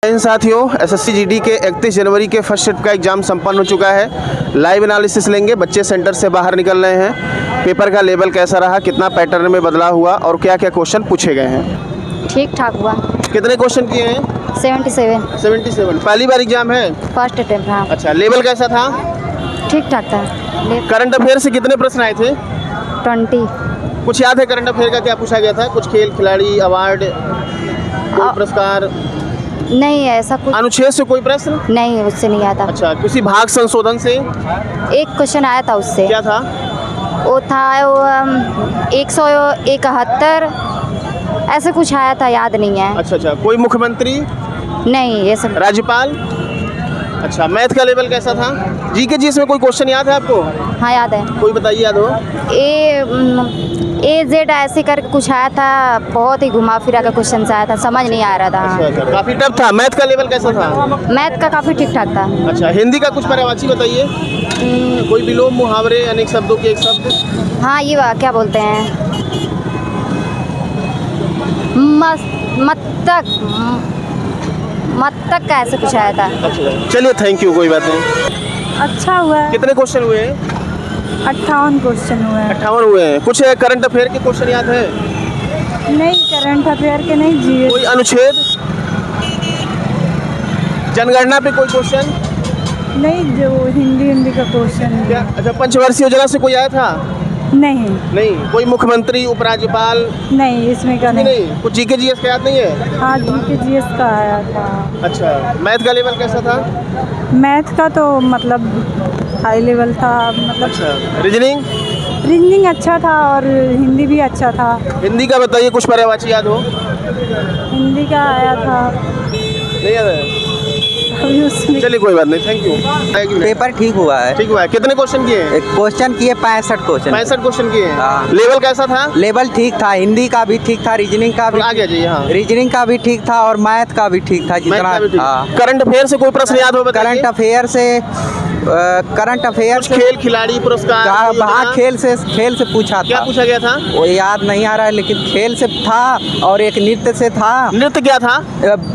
इन साथियों, SSC GD के 31 जनवरी के फर्स्ट शिफ्ट का एग्जाम संपन्न हो चुका है। लाइव एनालिसिस लेंगे। बच्चे सेंटर से बाहर निकल रहे हैं। पेपर का लेवल कैसा रहा, कितना पैटर्न में बदलाव हुआ और क्या क्या क्वेश्चन पूछे गए हैं। ठीक ठाक हुआ। कितने क्वेश्चन किए हैं? 77। पहली बार एग्जाम है? First attempt. हाँ, अच्छा, लेवल कैसा था? ठीक ठाक था। करंट अफेयर से कितने प्रश्न आए थे? 20। कुछ याद है करंट अफेयर का क्या पूछा गया था? कुछ खेल खिलाड़ी अवार्ड, कोई पुरस्कार? नहीं, ऐसा कुछ अनुच्छेद से कोई प्रश्न नहीं, उससे नहीं आता। अच्छा, किसी भाग संशोधन से? एक क्वेश्चन आया था उससे। क्या था? वो था 171 ऐसे कुछ आया था, याद नहीं है। अच्छा, कोई मुख्यमंत्री? नहीं, ये सब। राज्यपाल? अच्छा, मैथ का लेवल कैसा था? जीके जी इसमें कोई क्वेश्चन याद है आपको? हाँ, याद है। कोई बताइए, याद हो? AZ ऐसे करके कुछ आया था, बहुत ही घुमा फिरा का क्वेश्चन आया था, समझ नहीं आ रहा था। अच्छा, काफी टफ था। मैथ का लेवल कैसा था? मैथ का काफ़ी ठीक ठाक था। अच्छा, हिंदी का कुछ पर्यायवाची बताइए। कोई विलोम, मुहावरे, अनेक शब्दों के एक शब्द? हाँ, ये क्या बोलते हैं, मत्तक का ऐसे कुछ आया था। अच्छा, चलिए, थैंक यू, कोई बात नहीं। अच्छा हुआ है। कितने क्वेश्चन हुए हैं? 58 क्वेश्चन हुए हैं। 58 हुए हैं। कुछ करंट अफेयर के क्वेश्चन याद है? नहीं, करंट अफेयर के नहीं, जीएस। कोई अनुच्छेद, जनगणना पे कोई क्वेश्चन? नहीं, जो हिंदी का क्वेश्चन क्या? अच्छा, पंचवर्षीय योजना से कोई आया था? नहीं, कोई मुख्यमंत्री, उपराज्यपाल? नहीं, इसमें का नहीं। कुछ जीके जीएस का याद नहीं है? हाँ, जीके जीएस का आया था। अच्छा, मैथ का लेवल कैसा था? मैथ का तो मतलब हाई लेवल था, मतलब। अच्छा, रीजनिंग? रीजनिंग अच्छा था और हिंदी भी अच्छा था। हिंदी का बताइए, कुछ पर्यायवाची याद हो? हिंदी का आया था, नहीं याद है? अभी उसमें। चलिए, कोई बात नहीं, थैंक यू। पेपर ठीक हुआ है। ठीक हुआ है। कितने क्वेश्चन किए हैं? क्वेश्चन किए 65 क्वेश्चन। 65 क्वेश्चन किए हैं। हाँ। लेवल कैसा था? लेवल ठीक था, हिंदी का भी ठीक था, रीजनिंग का भी। आगे जाइए। हाँ, रीजनिंग का भी ठीक था और मैथ का भी ठीक था, जितना। हाँ। करंट अफेयर से कोई प्रश्न याद हो? करंट अफेयर से खेल खिलाड़ी पुरस्कार? हाँ, खेल से पूछा क्या था। पूछा गया था? वो याद नहीं आ रहा है, लेकिन खेल से था और एक नृत्य से था। नृत्य क्या था?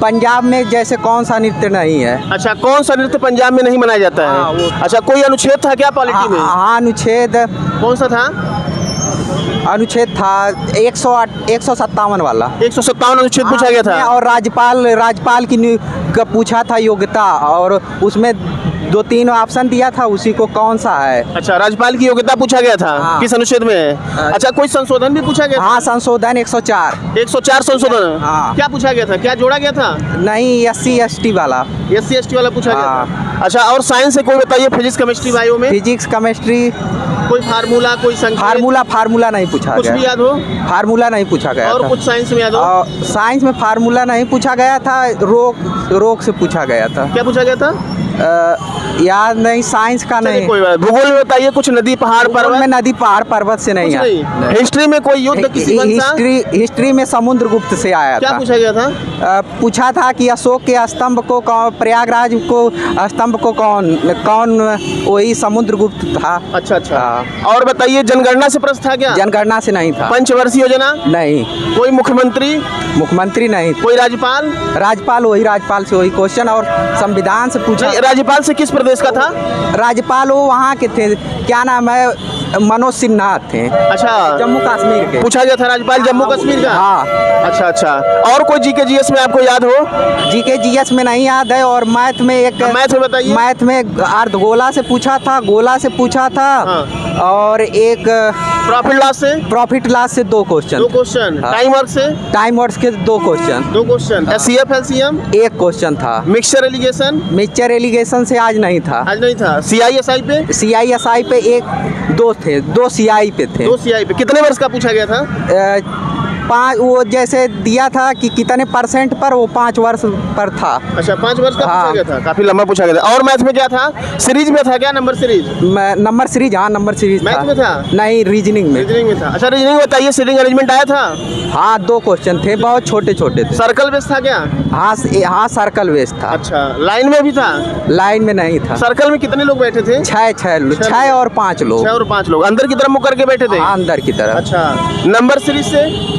पंजाब में जैसे कौन सा नृत्य नहीं है। अच्छा, कौन सा नृत्य पंजाब में नहीं मनाया जाता हाँ, है? अच्छा, कोई अनुच्छेद था क्या पॉलिटी में? हाँ, अनुच्छेद। कौन सा था? अनुच्छेद था 157 वाला। 157 अनुच्छेद पूछा गया था। और राज्यपाल की का पूछा था योग्यता, और उसमें 2-3 ऑप्शन दिया था, उसी को कौन सा है। अच्छा, राज्यपाल की योग्यता पूछा गया था। हाँ। किस अनुच्छेद में है? अच्छा, कोई संशोधन भी पूछा गया? हाँ, संशोधन 104। 104 संशोधन। हाँ। क्या पूछा गया था? क्या जोड़ा गया था? नहीं, SC/ST वाला। SC/ST वाला पूछा गया हाँ। था। अच्छा, और साइंस से कोई बताइए, फिजिक्स केमिस्ट्री बायो में? Physics chemistry. कोई फार्मूला, कोई संख्या? फार्मूला नहीं पूछा कुछ गया। भी याद हो? फार्मूला नहीं पूछा गया और था। कुछ साइंस में याद हो? साइंस में फार्मूला नहीं पूछा गया था, रोग से पूछा गया था। क्या पूछा गया था? याद नहीं, साइंस का नहीं। कोई बात। भूगोल में बताइए, कुछ नदी पहाड़ पर्वत? में नदी पहाड़ पर्वत से नहीं है। हिस्ट्री में कोई युद्ध किसी वंश? हिस्ट्री में समुद्रगुप्त से आया क्या था। पूछा गया था? पूछा था कि अशोक के स्तंभ को प्रयागराज को स्तंभ को कौन वही समुद्रगुप्त था। अच्छा। हाँ। और बताइए, जनगणना से प्रश्न था क्या? जनगणना से नहीं था। पंचवर्षीय योजना? नहीं। कोई मुख्यमंत्री नहीं। कोई राज्यपाल राज्यपाल से वही क्वेश्चन, और संविधान से पूछा। राज्यपाल से किस प्रदेश का था? राज्यपाल वो वहाँ के थे, क्या नाम है, मनोज सिन्हा थे। अच्छा, जम्मू कश्मीर के। पूछा गया था राज्यपाल जम्मू कश्मीर का? हाँ। अच्छा। और कोई जीके जीएस में आपको याद हो? जीके जीएस में नहीं याद है। और मैथ में मैथ में बताइए। मैथ में अर्धगोला से पूछा था, गोला से पूछा था। हाँ। और एक प्रॉफिट लॉस से 2 क्वेश्चन। हाँ। टाइम वर्ड्स के 2 क्वेश्चन। SCF LCM 1 क्वेश्चन था। मिक्सचर एलिगेशन से आज नहीं था। CISI पे? CISI पे 2 थे, 2 CI पे थे। 2 CI पे कितने वर्ष का पूछा गया था? 5, वो जैसे दिया था कि कितने % पर, वो 5 वर्ष पर था। अच्छा, 5 वर्ष का हाँ। पूछा गया था, काफी लंबा पूछा गया था। और मैथ में क्या था? सीरीज में था क्या? Number series? Number series. हाँ, नंबर सीरीज मैथ में था? नहीं, रीजनिंग में था। अच्छा, रीजनिंग बताइए, सीटिंग अरेंजमेंट आया था? हाँ, 2 क्वेश्चन थे, बहुत छोटे थे। सर्कल बेस था क्या? हाँ, सर्कल बेस था। अच्छा, लाइन में भी था? लाइन में नहीं था। सर्कल में कितने लोग बैठे थे? 6 और 5 लोग। 6 और 5 लोग अंदर की तरफ मुड़ करके बैठे थे? हाँ, अंदर की तरफ। अच्छा, नंबर सीरीज से?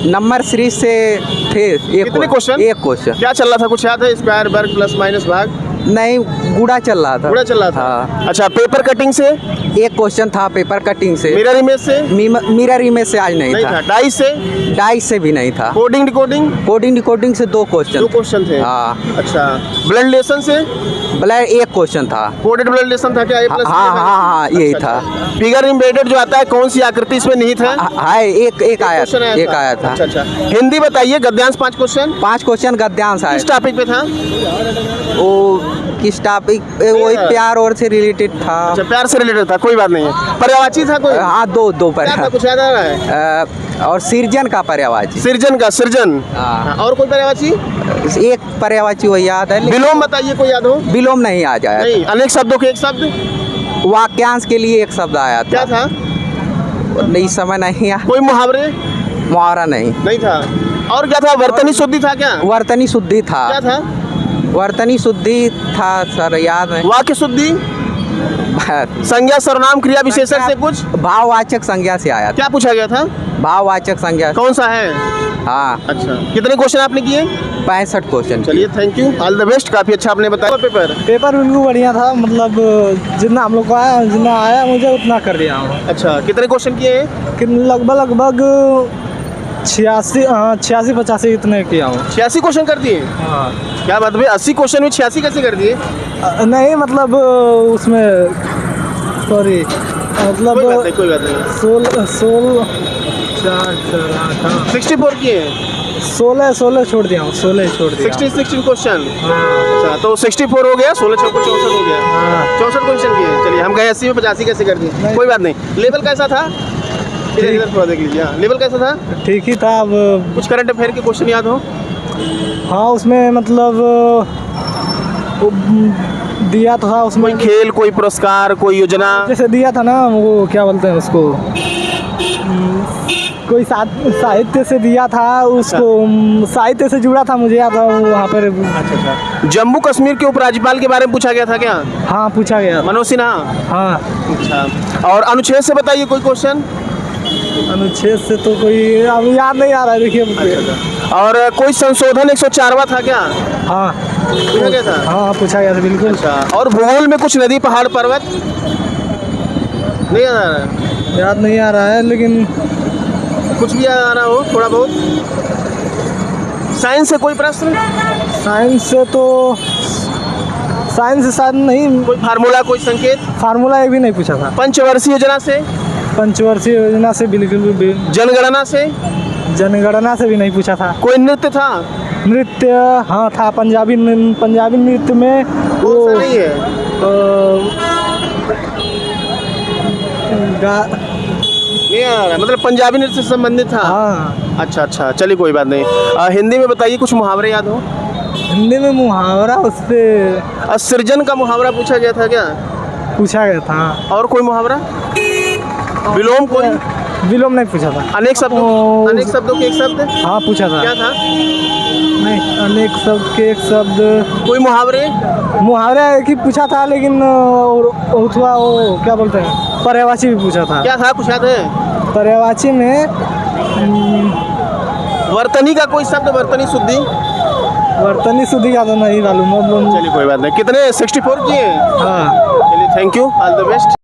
नंबर सीरीज से फिर कितने क्वेश्चन? एक क्वेश्चन। क्या चल रहा था, कुछ याद है? स्क्वायर, वर्ग, प्लस माइनस, भाग? नहीं, गुड़ा चल रहा था। पूरा चल रहा था। हाँ। अच्छा, पेपर कटिंग से? एक क्वेश्चन था पेपर कटिंग से। मिरर इमेज से? मिरर इमेज से आज नहीं नहीं था। था। डाइस से? डाइस से भी नहीं था। Coding decoding? कोडिंग डिकोडिंग से 2 क्वेश्चन। 2 क्वेश्चन थे। हाँ। अच्छा, ब्लड रिलेशन से? ब्लड एक क्वेश्चन था। कोडेड ब्लड रिलेशन था क्या? A plus? हाँ, यही था। फिगर इम्बेडेड जो आता है, कौन सी आकृति इसमें निहित है? हाँ, एक आया क्वेश्चन था। एक आया था। अच्छा। हिंदी बताइए, गद्यांश 5 क्वेश्चन। 5 क्वेश्चन गद्यांश आया। किस टॉपिक पे था? वो किस टॉपिक पे? वही प्यार और से रिलेटेड था। अच्छा, प्यार से रिलेटेड था, कोई बात नहीं है। पर्यायवाची था कोई? हाँ, दो पर। क्या था, कुछ याद आ रहा है? और सृजन का पर्यायवाची। सृजन का, सृजन। हाँ। और कोई पर्यायवाची? एक पर्यायवाची वो याद है, विलोम बताइए, कोई याद हो? विलोम नहीं आ जाए। नहीं, अनेक शब्दों के एक शब्द? वाक्यांश के लिए एक शब्द आया क्या था। था? नहीं, समय नहीं आया। कोई मुहावरे? मुहावरा नहीं। नहीं था। और क्या था? वर्तनी शुद्धि था क्या? वर्तनी शुद्धि था। क्या था? वर्तनी शुद्धि था सर, याद है। वाक्य शुद्धि? संज्ञा, सर्वनाम, क्रिया विशेषण से कुछ? भाववाचक संज्ञा से आया था। क्या पूछा गया था? भाववाचक संज्ञा। कौन सा है? हाँ। अच्छा, कितने क्वेश्चन आपने किए? 65 क्वेश्चन। चलिए, thank you, all the best. काफी अच्छा आपने बताया। पेपर बिल्कुल बढ़िया था, मतलब जितना हम लोग को आया, जितना आया मुझे उतना कर दिया हूँ। अच्छा, कितने क्वेश्चन किए हैं? कि लगभग 86-85 इतने किया हूँ। 86 क्वेश्चन कर दिए? हाँ। क्या बात है, 80 क्वेश्चन में 86 कैसे कर दिए? नहीं, मतलब उसमें सॉरी, मतलब कोई बात नहीं, कोई बात नहीं। 64 किए हैं? 16 छोड़ दिया हूँ, 16 छोड़ दिया। 16 क्वेश्चन। हाँ। अच्छा, तो 64 हो गया, 16 चौको 64 हो गया। हाँ। 64 क्वेश्चन किए। चलिए, हम गए 80 में 85 कैसे कर दिए? नहीं। कोई बात नहीं। लेवल कैसा था? इधर थोड़ा देख लीजिए। हाँ, लेवल कैसा था? ठीक ही था। अब कुछ करंट अफेयर के क्वेश्चन याद हो? हाँ, उसमें मतलब वो दिया था उसमें, कोई खेल, कोई पुरस्कार, कोई योजना? जैसे दिया था ना, वो क्या बोलते हैं उसको, कोई साहित्य से दिया था उसको, साहित्य से जुड़ा था, मुझे याद था वहाँ पर। अच्छा। जम्मू कश्मीर के उपराज्यपाल के बारे में पूछा गया था क्या? हाँ, पूछा गया। मनोज सिन्हा? हाँ। अच्छा। और अनुच्छेद से बताइए कोई क्वेश्चन? अनुच्छेद से तो कोई अब याद नहीं आ रहा है, देखिए। और कोई संशोधन 104वां था क्या? हाँ, पूछा गया था? हाँ, पूछा गया था, बिल्कुल। अच्छा। और भूगोल में कुछ नदी, पहाड़, पर्वत? नहीं याद आ रहा है? याद नहीं आ रहा है, लेकिन कुछ भी याद आ रहा हो थोड़ा बहुत? साइंस से कोई प्रश्न? साइंस से तो शायद नहीं। कोई फार्मूला, कोई संकेत? फार्मूला एक भी नहीं पूछा था। पंचवर्षीय योजना से? पंचवर्षीय योजना से बिल्कुल भी। जनगणना से? जनगणना से भी नहीं पूछा था। कोई नृत्य था? नृत्य, हाँ था, पंजाबी नृत्य में कौन सा नहीं है? नहीं आ रहा, मतलब पंजाबी नृत्य से संबंधित था? हाँ। अच्छा, चलिए, कोई बात नहीं। हिंदी में बताइए, कुछ मुहावरे याद हो? हिंदी में मुहावरा उससे सृजन का मुहावरा पूछा गया था क्या? पूछा गया था। और कोई मुहावरा? विलोम? कोई विलोम नहीं पूछा था। अनेक शब्दों के एक शब्द? हाँ, पूछा था। क्या था? नहीं, अनेक शब्द के एक शब्द। कोई मुहावरे? मुहावरा एक ही पूछा था, लेकिन थोड़ा वो क्या बोलते हैं, पर्यायवाची भी पूछा था। क्या था, कुछ याद है? पर्यायवाची में वर्तनी का कोई शब्द? वर्तनी शुद्धि? वर्तनी शुद्धि का तो नहीं मालूम। चलिए, कोई बात नहीं। कितने? 64 किए? हाँ। चलिए, thank you, all the best.